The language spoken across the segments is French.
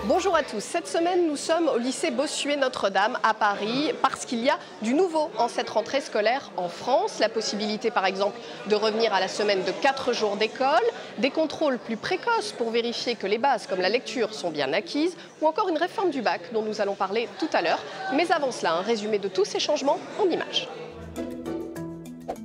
Bonjour à tous. Cette semaine, nous sommes au lycée Bossuet-Notre-Dame à Paris parce qu'il y a du nouveau en cette rentrée scolaire en France. La possibilité, par exemple, de revenir à la semaine de 4 jours d'école, des contrôles plus précoces pour vérifier que les bases comme la lecture sont bien acquises ou encore une réforme du bac dont nous allons parler tout à l'heure. Mais avant cela, un résumé de tous ces changements en images.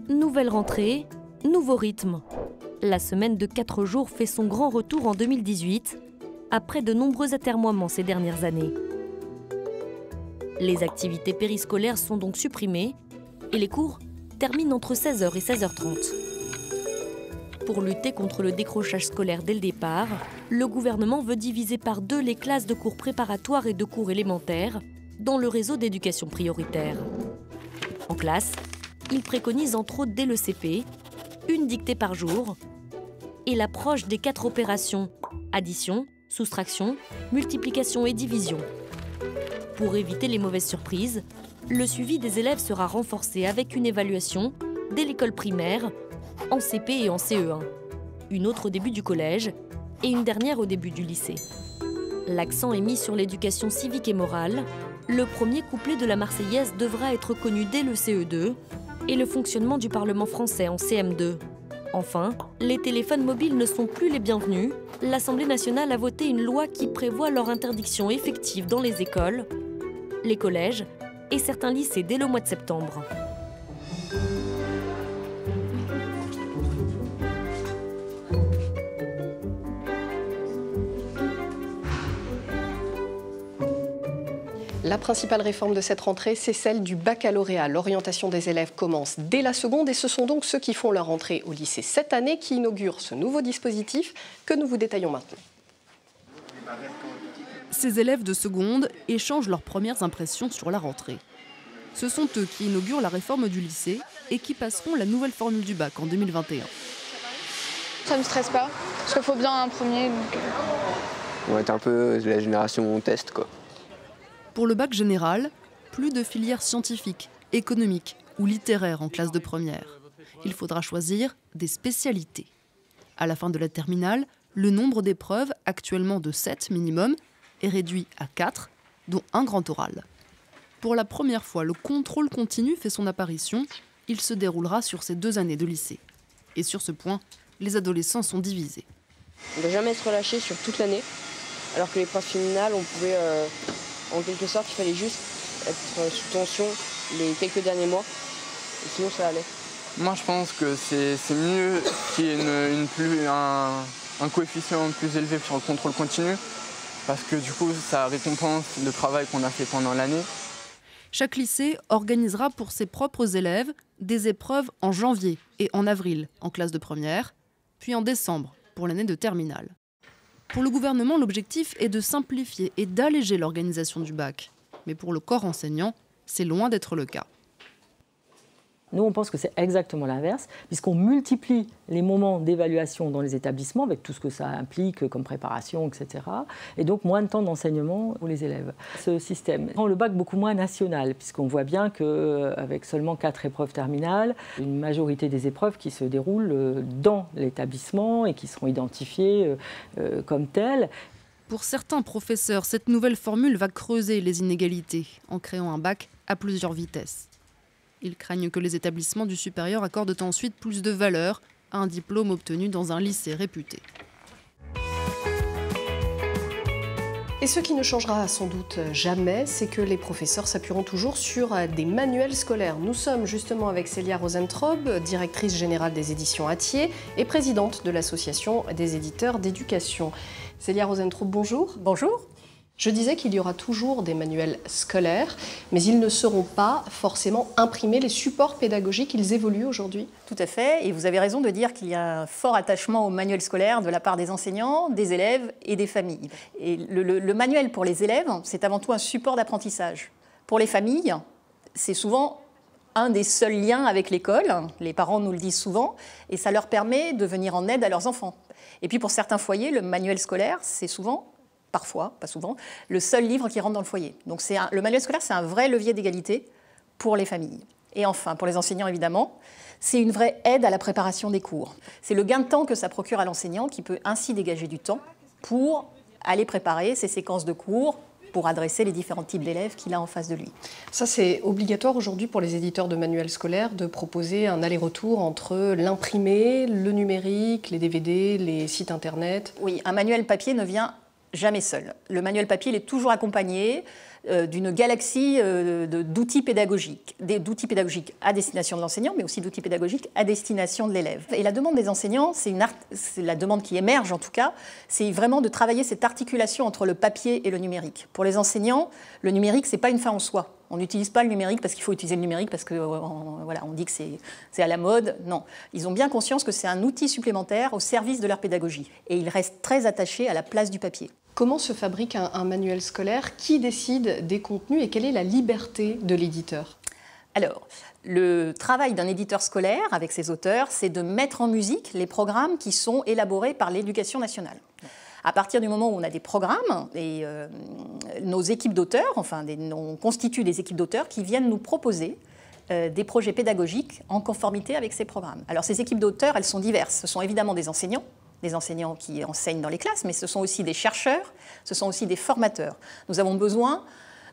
Nouvelle rentrée, nouveau rythme. La semaine de 4 jours fait son grand retour en 2018. Après de nombreux atermoiements ces dernières années. Les activités périscolaires sont donc supprimées et les cours terminent entre 16h et 16h30. Pour lutter contre le décrochage scolaire dès le départ, le gouvernement veut diviser par 2 les classes de cours préparatoires et de cours élémentaires dans le réseau d'éducation prioritaire. En classe, il préconise entre autres dès le CP, une dictée par jour et l'approche des 4 opérations addition, soustraction, multiplication et division. Pour éviter les mauvaises surprises, le suivi des élèves sera renforcé avec une évaluation dès l'école primaire, en CP et en CE1, une autre au début du collège et une dernière au début du lycée. L'accent est mis sur l'éducation civique et morale. Le premier couplet de la Marseillaise devra être connu dès le CE2 et le fonctionnement du Parlement français en CM2. Enfin, les téléphones mobiles ne sont plus les bienvenus. L'Assemblée nationale a voté une loi qui prévoit leur interdiction effective dans les écoles, les collèges et certains lycées dès le mois de septembre. La principale réforme de cette rentrée, c'est celle du baccalauréat. L'orientation des élèves commence dès la seconde et ce sont donc ceux qui font leur entrée au lycée cette année qui inaugurent ce nouveau dispositif que nous vous détaillons maintenant. Ces élèves de seconde échangent leurs premières impressions sur la rentrée. Ce sont eux qui inaugurent la réforme du lycée et qui passeront la nouvelle formule du bac en 2021. Ça me stresse pas, parce qu'il faut bien un premier. On va être un peu la génération test, quoi. Pour le bac général, plus de filières scientifiques, économiques ou littéraires en classe de première. Il faudra choisir des spécialités. À la fin de la terminale, le nombre d'épreuves, actuellement de 7 minimum, est réduit à 4, dont un grand oral. Pour la première fois, le contrôle continu fait son apparition. Il se déroulera sur ces 2 années de lycée. Et sur ce point, les adolescents sont divisés. On ne doit jamais être relâché sur toute l'année, alors que l'épreuve finale, on pouvait... En quelque sorte, il fallait juste être sous tension les quelques derniers mois, et sinon ça allait. Moi, je pense que c'est mieux qu'il y ait un coefficient plus élevé sur le contrôle continu, parce que du coup, ça récompense le travail qu'on a fait pendant l'année. Chaque lycée organisera pour ses propres élèves des épreuves en janvier et en avril en classe de première, puis en décembre pour l'année de terminale. Pour le gouvernement, l'objectif est de simplifier et d'alléger l'organisation du bac. Mais pour le corps enseignant, c'est loin d'être le cas. Nous, on pense que c'est exactement l'inverse, puisqu'on multiplie les moments d'évaluation dans les établissements, avec tout ce que ça implique comme préparation, etc. Et donc, moins de temps d'enseignement pour les élèves. Ce système rend le bac beaucoup moins national, puisqu'on voit bien qu'avec seulement 4 épreuves terminales, une majorité des épreuves qui se déroulent dans l'établissement et qui seront identifiées comme telles. Pour certains professeurs, cette nouvelle formule va creuser les inégalités en créant un bac à plusieurs vitesses. Ils craignent que les établissements du supérieur accordent ensuite plus de valeur à un diplôme obtenu dans un lycée réputé. Et ce qui ne changera sans doute jamais, c'est que les professeurs s'appuieront toujours sur des manuels scolaires. Nous sommes justement avec Célia Rosentraub, directrice générale des éditions Hatier et présidente de l'association des éditeurs d'éducation. Célia Rosentraub, bonjour. Bonjour. Je disais qu'il y aura toujours des manuels scolaires, mais ils ne seront pas forcément imprimés. Les supports pédagogiques, ils évoluent aujourd'hui. Tout à fait, et vous avez raison de dire qu'il y a un fort attachement au manuel scolaire de la part des enseignants, des élèves et des familles. Et le manuel pour les élèves, c'est avant tout un support d'apprentissage. Pour les familles, c'est souvent un des seuls liens avec l'école. Les parents nous le disent souvent, et ça leur permet de venir en aide à leurs enfants. Et puis pour certains foyers, le manuel scolaire, c'est souvent... parfois, pas souvent, le seul livre qui rentre dans le foyer. Donc le manuel scolaire, c'est un vrai levier d'égalité pour les familles. Et enfin, pour les enseignants, évidemment, c'est une vraie aide à la préparation des cours. C'est le gain de temps que ça procure à l'enseignant qui peut ainsi dégager du temps pour aller préparer ses séquences de cours pour adresser les différents types d'élèves qu'il a en face de lui. Ça, c'est obligatoire aujourd'hui pour les éditeurs de manuels scolaires de proposer un aller-retour entre l'imprimé, le numérique, les DVD, les sites internet. Oui, un manuel papier ne vient jamais seul. Le manuel papier il est toujours accompagné d'une galaxie d'outils pédagogiques à destination de l'enseignant, mais aussi d'outils pédagogiques à destination de l'élève. Et la demande des enseignants, c'est la demande qui émerge en tout cas, c'est vraiment de travailler cette articulation entre le papier et le numérique. Pour les enseignants, le numérique, ce n'est pas une fin en soi. On n'utilise pas le numérique parce qu'il faut utiliser le numérique parce qu'on on dit que c'est à la mode. Non, ils ont bien conscience que c'est un outil supplémentaire au service de leur pédagogie. Et ils restent très attachés à la place du papier. Comment se fabrique un manuel scolaire? Qui décide des contenus et quelle est la liberté de l'éditeur? Alors, le travail d'un éditeur scolaire avec ses auteurs, c'est de mettre en musique les programmes qui sont élaborés par l'Éducation nationale. À partir du moment où on a des programmes, et nos équipes d'auteurs, on constitue des équipes d'auteurs qui viennent nous proposer des projets pédagogiques en conformité avec ces programmes. Alors ces équipes d'auteurs, elles sont diverses. Ce sont évidemment des enseignants qui enseignent dans les classes, mais ce sont aussi des chercheurs, ce sont aussi des formateurs. Nous avons besoin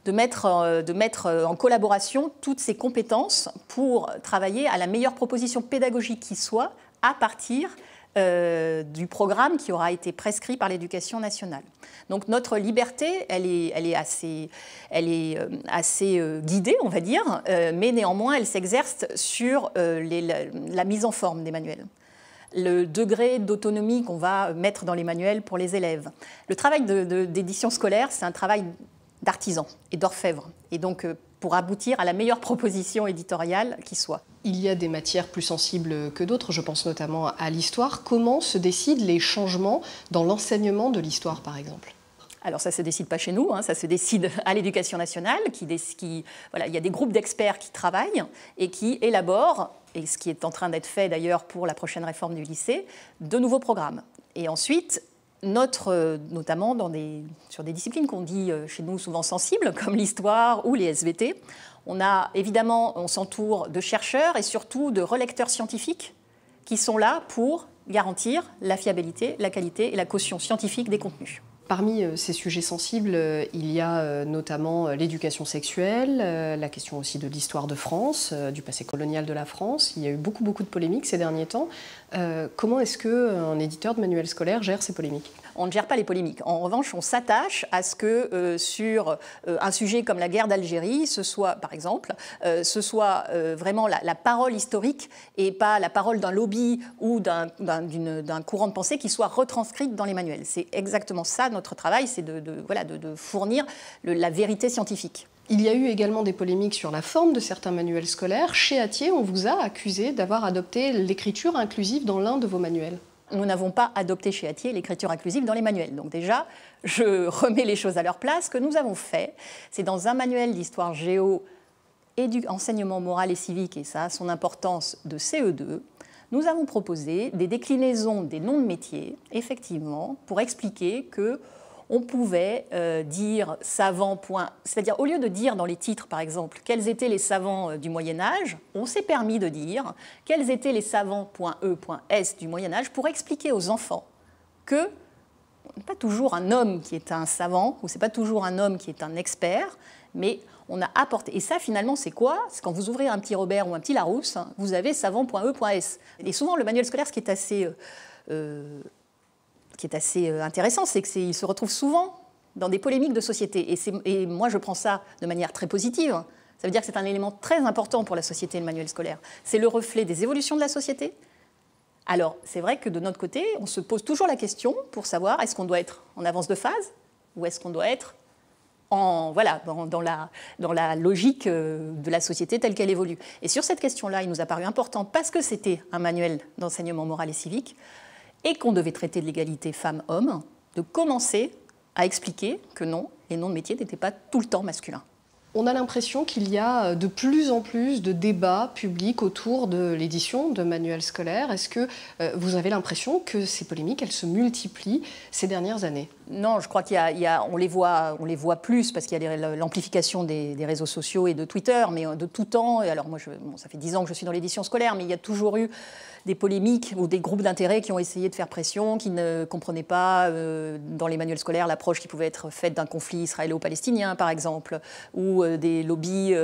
de mettre en collaboration toutes ces compétences pour travailler à la meilleure proposition pédagogique qui soit à partir du programme qui aura été prescrit par l'Éducation nationale. Donc notre liberté, elle est assez guidée, on va dire, mais néanmoins elle s'exerce sur la mise en forme des manuels. Le degré d'autonomie qu'on va mettre dans les manuels pour les élèves. Le travail d'édition scolaire, c'est un travail d'artisan et d'orfèvre. Et donc, pour aboutir à la meilleure proposition éditoriale qui soit. Il y a des matières plus sensibles que d'autres, je pense notamment à l'histoire. Comment se décident les changements dans l'enseignement de l'histoire, par exemple ? Alors ça ne se décide pas chez nous, ça se décide à l'Éducation nationale. Voilà, il y a des groupes d'experts qui travaillent et qui élaborent, et ce qui est en train d'être fait d'ailleurs pour la prochaine réforme du lycée, de nouveaux programmes. Et ensuite, notamment sur des disciplines qu'on dit chez nous souvent sensibles, comme l'histoire ou les SVT, on s'entoure de chercheurs et surtout de relecteurs scientifiques qui sont là pour garantir la fiabilité, la qualité et la caution scientifique des contenus. Parmi ces sujets sensibles, il y a notamment l'éducation sexuelle, la question aussi de l'histoire de France, du passé colonial de la France. Il y a eu beaucoup de polémiques ces derniers temps. Comment est-ce qu'un éditeur de manuels scolaires gère ces polémiques ? On ne gère pas les polémiques. En revanche, on s'attache à ce que sur un sujet comme la guerre d'Algérie, par exemple, ce soit vraiment la parole historique et pas la parole d'un lobby ou d'un courant de pensée qui soit retranscrite dans les manuels. C'est exactement ça notre travail, c'est de fournir la vérité scientifique. Il y a eu également des polémiques sur la forme de certains manuels scolaires. Chez Hatier, on vous a accusé d'avoir adopté l'écriture inclusive dans l'un de vos manuels. Nous n'avons pas adopté chez Hatier l'écriture inclusive dans les manuels. Donc déjà, je remets les choses à leur place. Ce que nous avons fait, c'est dans un manuel d'histoire géo et d'enseignement moral et civique, et ça a son importance de CE2, nous avons proposé des déclinaisons des noms de métiers, effectivement, pour expliquer que on pouvait dire savant. C'est-à-dire, au lieu de dire dans les titres, par exemple, quels étaient les savants du Moyen-Âge, on s'est permis de dire quels étaient les savants.e.s du Moyen-Âge pour expliquer aux enfants que ce n'est pas toujours un homme qui est un savant, ou ce n'est pas toujours un homme qui est un expert, mais on a apporté. Et ça, finalement, c'est quoi? C'est quand vous ouvrez un petit Robert ou un petit Larousse, vous avez savant.e.s. Et souvent, le manuel scolaire, ce qui est assez intéressant, c'est qu'il se retrouve souvent dans des polémiques de société. Et moi, je prends ça de manière très positive. Ça veut dire que c'est un élément très important pour la société, le manuel scolaire. C'est le reflet des évolutions de la société. Alors, c'est vrai que de notre côté, on se pose toujours la question pour savoir est-ce qu'on doit être en avance de phase ou est-ce qu'on doit être dans la logique de la société telle qu'elle évolue. Et sur cette question-là, il nous a paru important, parce que c'était un manuel d'enseignement moral et civique, et qu'on devait traiter de l'égalité femmes-hommes, de commencer à expliquer que non, les noms de métiers n'étaient pas tout le temps masculins. On a l'impression qu'il y a de plus en plus de débats publics autour de l'édition de manuels scolaires. Est-ce que vous avez l'impression que ces polémiques, elles se multiplient ces dernières années ? Non, je crois on les voit plus parce qu'il y a l'amplification des réseaux sociaux et de Twitter, mais de tout temps. Et alors moi, ça fait 10 ans que je suis dans l'édition scolaire, mais il y a toujours eu des polémiques ou des groupes d'intérêt qui ont essayé de faire pression, qui ne comprenaient pas dans les manuels scolaires l'approche qui pouvait être faite d'un conflit israélo-palestinien, par exemple, ou des lobbies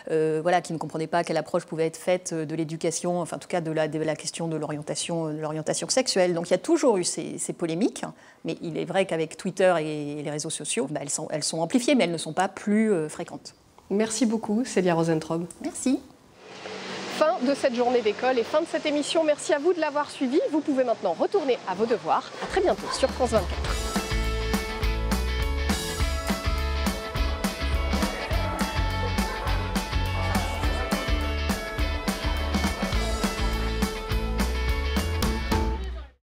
qui ne comprenaient pas quelle approche pouvait être faite de l'éducation, enfin en tout cas de la question de l'orientation sexuelle. Donc il y a toujours eu ces polémiques, mais il est vrai qu'avec Twitter et les réseaux sociaux, elles sont amplifiées, mais elles ne sont pas plus fréquentes. Merci beaucoup, Célia Rosentraub. Merci. Fin de cette journée d'école et fin de cette émission. Merci à vous de l'avoir suivi. Vous pouvez maintenant retourner à vos devoirs. À très bientôt sur France 24.